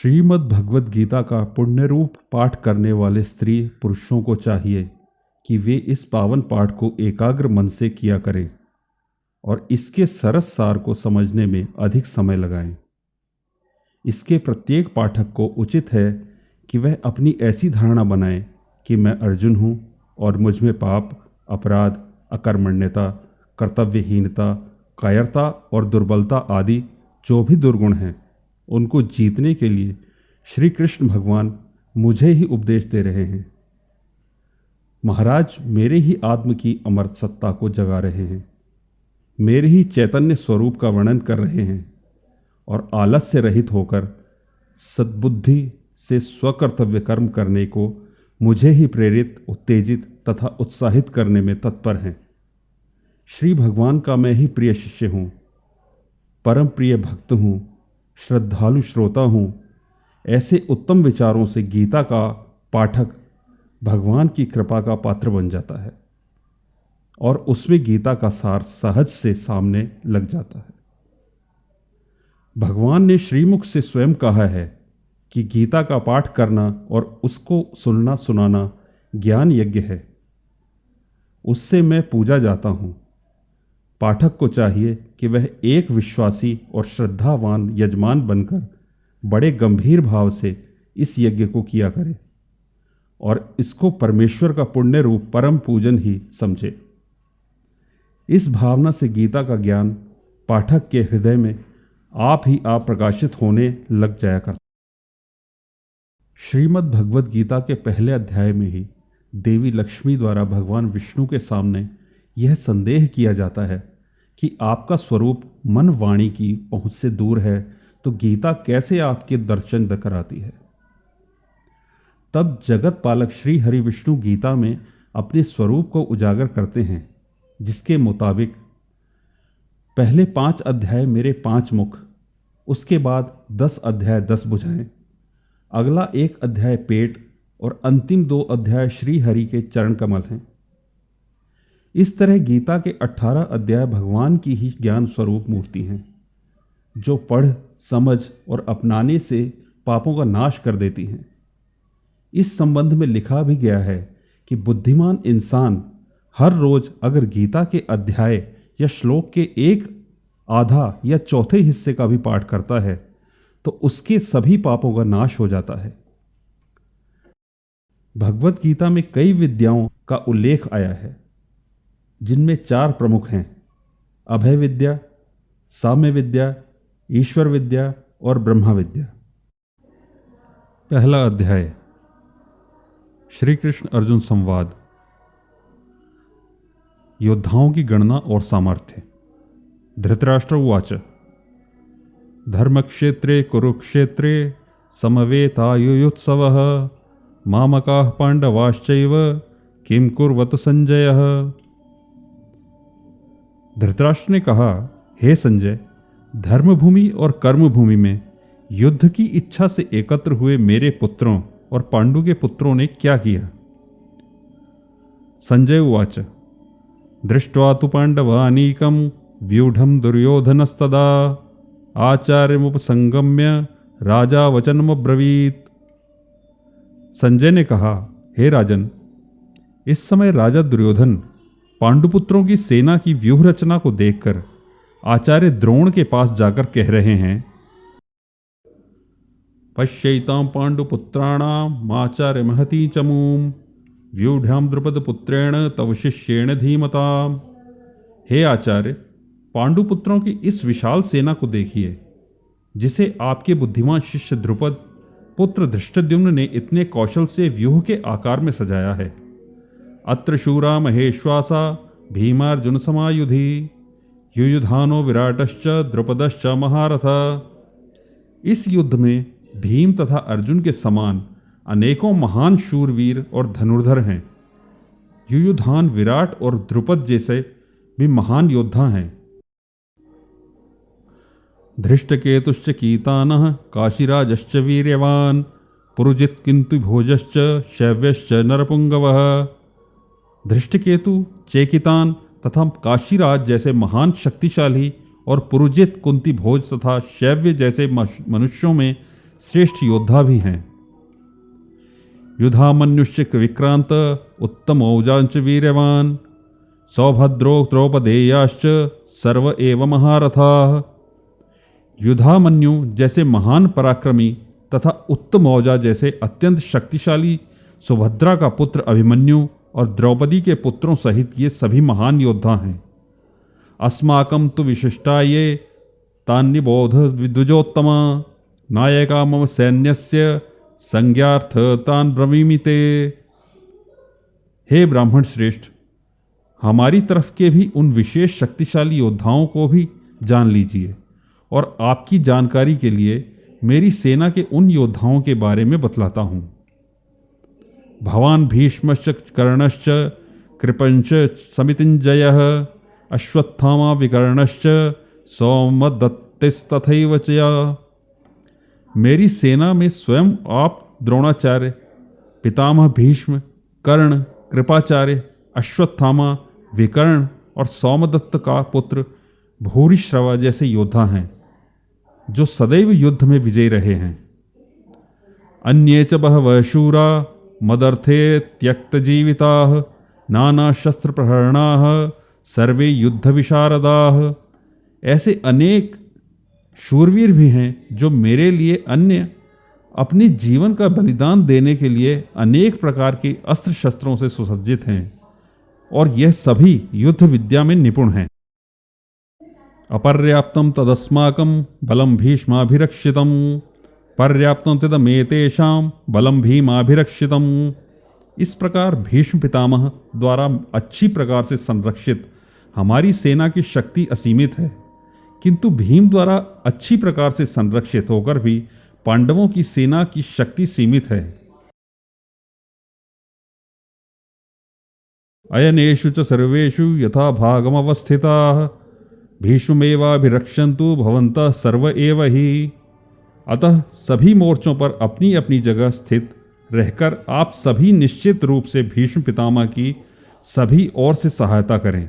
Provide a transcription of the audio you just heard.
श्रीमद् भगवद गीता का पुण्य रूप पाठ करने वाले स्त्री पुरुषों को चाहिए कि वे इस पावन पाठ को एकाग्र मन से किया करें और इसके सरस सार को समझने में अधिक समय लगाएं। इसके प्रत्येक पाठक को उचित है कि वह अपनी ऐसी धारणा बनाए कि मैं अर्जुन हूँ और मुझ में पाप, अपराध, अकर्मण्यता, कर्तव्यहीनता, कायरता और दुर्बलता आदि जो भी दुर्गुण हैं उनको जीतने के लिए श्री कृष्ण भगवान मुझे ही उपदेश दे रहे हैं। महाराज मेरे ही आत्म की अमर सत्ता को जगा रहे हैं, मेरे ही चैतन्य स्वरूप का वर्णन कर रहे हैं और आलस्य रहित होकर सद्बुद्धि से स्वकर्तव्य कर्म करने को मुझे ही प्रेरित, उत्तेजित तथा उत्साहित करने में तत्पर हैं। श्री भगवान का मैं ही प्रिय शिष्य हूँ, परम प्रिय भक्त हूँ, श्रद्धालु श्रोता हूँ। ऐसे उत्तम विचारों से गीता का पाठक भगवान की कृपा का पात्र बन जाता है और उसमें गीता का सार सहज से सामने लग जाता है। भगवान ने श्रीमुख से स्वयं कहा है कि गीता का पाठ करना और उसको सुनना सुनाना ज्ञान यज्ञ है, उससे मैं पूजा जाता हूँ। पाठक को चाहिए कि वह एक विश्वासी और श्रद्धावान यजमान बनकर बड़े गंभीर भाव से इस यज्ञ को किया करे और इसको परमेश्वर का पुण्य रूप परम पूजन ही समझे। इस भावना से गीता का ज्ञान पाठक के हृदय में आप ही आप प्रकाशित होने लग जाया करता। श्रीमद् भगवद गीता के पहले अध्याय में ही देवी लक्ष्मी द्वारा भगवान विष्णु के सामने यह संदेह किया जाता है कि आपका स्वरूप मन वाणी की पहुंच से दूर है, तो गीता कैसे आपके दर्शन कराती है। तब जगत पालक श्री हरि विष्णु गीता में अपने स्वरूप को उजागर करते हैं, जिसके मुताबिक पहले 5 अध्याय मेरे 5 मुख, उसके बाद 10 अध्याय 10 भुजाएं, अगला 1 अध्याय पेट और अंतिम 2 अध्याय श्री हरि के चरण कमल हैं। इस तरह गीता के 18 अध्याय भगवान की ही ज्ञान स्वरूप मूर्ति हैं, जो पढ़, समझ और अपनाने से पापों का नाश कर देती हैं। इस संबंध में लिखा भी गया है कि बुद्धिमान इंसान हर रोज अगर गीता के अध्याय या श्लोक के एक आधा या चौथे हिस्से का भी पाठ करता है तो उसके सभी पापों का नाश हो जाता है। भगवत गीता में कई विद्याओं का उल्लेख आया है, जिनमें 4 प्रमुख हैं: अभय विद्या, साम्य विद्या, ईश्वर विद्या और ब्रह्मा विद्या। पहला अध्याय श्री कृष्ण अर्जुन संवाद। योद्धाओं की गणना और सामर्थ्य। धृतराष्ट्र उवाच धर्मक्षेत्रे कुरुक्षेत्रे समवेतायुयुत्सवः मामकाः पांडवाश्चैव किं कुर्वत संजयः। धृतराष्ट्र ने कहा, हे संजय, धर्मभूमि और कर्मभूमि में युद्ध की इच्छा से एकत्र हुए मेरे पुत्रों और पांडु के पुत्रों ने क्या किया। संजय उवाच दृष्ट्वा तु पांडवानीकं व्यूढ़ं दुर्योधनस्तदा आचार्यमुपसंगम्य राजा वचनमब्रवीत्। संजय ने कहा, हे राजन, इस समय राजा दुर्योधन पांडुपुत्रों की सेना की व्यूह रचना को देखकर आचार्य द्रोण के पास जाकर कह रहे हैं, पश्यैतां पांडुपुत्राणाम् आचार्य महती चमूम व्यूढ़ां द्रुपदपुत्रेण तव शिष्येण धीमताम्। हे आचार्य, पांडुपुत्रों की इस विशाल सेना को देखिए, जिसे आपके बुद्धिमान शिष्य द्रुपद पुत्र धृष्टद्युम्न ने इतने कौशल से व्यूह के आकार में सजाया है। अत्र शूरा महेश्वासा भीमार्जुन समायुधि युयुधानो विराटश्च द्रुपदश्च महारथा। इस युद्ध में भीम तथा अर्जुन के समान अनेकों महान शूरवीर और धनुर्धर हैं। युयुधान, विराट और द्रुपद जैसे भी महान योद्धा हैं। धृष्टकेतुश्च कीतानः काशीराजश्च वीर्यवान् पुरुजित किंतु भोजश्च शैव्यश्च नरपुंगवः। धृष्टकेतु, चेकितान तथा काशीराज जैसे महान शक्तिशाली और पुरुजित, कुंती भोज तथा शैव्य जैसे मनुष्यों में श्रेष्ठ योद्धा भी हैं। युधामन्युश्च विक्रांत उत्तम औजांच वीर्यवान सौभद्रो द्रौपदेयाश्च सर्व एव महारथाः। युधामन्यु जैसे महान पराक्रमी तथा उत्तम औजा जैसे अत्यंत शक्तिशाली सुभद्रा का पुत्र अभिमन्यु और द्रौपदी के पुत्रों सहित ये सभी महान योद्धा हैं। अस्माकं तु विशिष्टा ये तान्निबोध विद्विजोत्तमा नायका मम सैन्यस्य संज्ञार्थ तान ब्रवीमि ते। हे ब्राह्मण श्रेष्ठ, हमारी तरफ के भी उन विशेष शक्तिशाली योद्धाओं को भी जान लीजिए और आपकी जानकारी के लिए मेरी सेना के उन योद्धाओं के बारे में बतलाता हूँ। भवान भीष्मश्च कर्णश्च कृपंच समितिञ्जयः अश्वत्थामा विकर्णश्च सौमदत्तिस्तथैव च। मेरी सेना में स्वयं आप द्रोणाचार्य, पितामह भीष्म, कर्ण, कृपाचार्य, अश्वत्थामा, विकर्ण और सौमदत्त का पुत्र भूरिश्रवा जैसे योद्धा हैं जो सदैव युद्ध में विजयी रहे हैं। अन्ये च बहवः शूरा मदर्थे त्यक्तजीविताः नाना शस्त्र प्रहरणाः सर्वे युद्ध विशारदाः। ऐसे अनेक शूरवीर भी हैं जो मेरे लिए अन्य अपने जीवन का बलिदान देने के लिए अनेक प्रकार के अस्त्र शस्त्रों से सुसज्जित हैं और यह सभी युद्ध विद्या में निपुण हैं। अपर्याप्तं तदस्माकं बलं भीष्माभिरक्षितं पर्याप्तं तदमेतेषां बलं भीमाभिरक्षितं। इस प्रकार भीष्म पितामह द्वारा अच्छी प्रकार से संरक्षित हमारी सेना की शक्ति असीमित है, किंतु भीम द्वारा अच्छी प्रकार से संरक्षित होकर भी पांडवों की सेना की शक्ति सीमित है। अयनेषु च सर्वेषु यथा भागमवस्थिताः भीष्मेवाभिरक्षन्तु भवन्तः सर्व एव ही। अतः सभी मोर्चों पर अपनी अपनी जगह स्थित रहकर आप सभी निश्चित रूप से भीष्म पितामह की सभी ओर से सहायता करें।